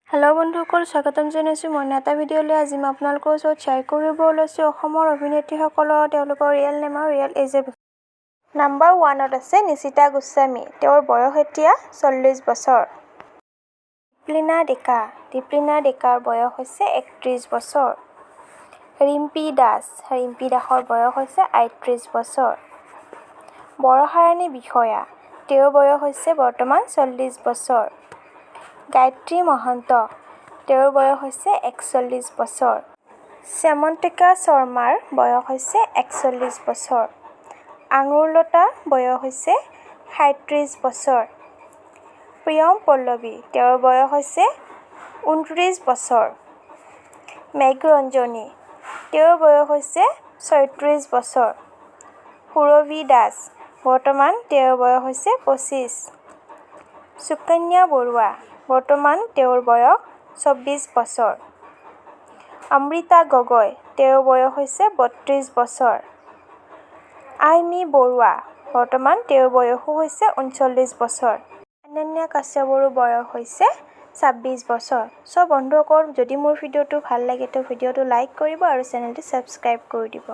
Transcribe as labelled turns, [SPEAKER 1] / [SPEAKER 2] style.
[SPEAKER 1] Hello' বন্ধুসকল, স্বাগতম জনাইছোঁ মই এটা ভিডিঅ'লৈ। আজি মই আপোনালোকৰ ওচৰত শ্বেয়াৰ কৰিব ওলাইছোঁ অসমৰ অভিনেত্ৰীসকলৰ তেওঁলোকৰ ৰিয়েল নেম আৰু ৰিয়েল এজৰ বিষয়ে। নাম্বাৰ 1ত আছে নিশিতা গোস্বামী। তেওঁৰ বয়স এতিয়া 40 বছৰ। দীপলিনা ডেকাৰ বয়স হৈছে 31 বছৰ। ৰিম্পী দাসৰ বয়স হৈছে 38 বছৰ। ৰাণী বিশয়া, তেওঁৰ বয়স হৈছে বৰ্তমান 40 বছৰ। গায়ত্ৰী মহন্ত, তেওঁৰ বয়স হৈছে 41 বছৰ। শ্যামন্তিকা শৰ্মাৰ বয়স হৈছে 41 বছৰ। আঙুৰলতা বয়স হৈছে 37 বছৰ। প্ৰিয়ম পল্লৱী, তেওঁৰ বয়স হৈছে 29 বছৰ। মেঘৰঞ্জনী, তেওঁৰ বয়স হৈছে 36 বছৰ। সুৰভি দাস, বৰ্তমান তেওঁৰ বয়স হৈছে 25। সুকন্যা বৰুৱা, বৰ্তমান তেওঁৰ বয়স 24 বছৰ। অমৃতা গগৈ, তেওঁৰ বয়স হৈছে 32 বছৰ। আইমী বৰুৱা, বৰ্তমান তেওঁৰ বয়সো হৈছে 39 বছৰ। অনন্যা কাশ্যপৰো বয়স হৈছে 26 বছৰ। চ' বন্ধুসকল, যদি মোৰ ভিডিঅ'টো ভাল লাগে তো ভিডিঅ'টো লাইক কৰিব আৰু চেনেলটো ছাবস্ক্ৰাইব কৰি দিব।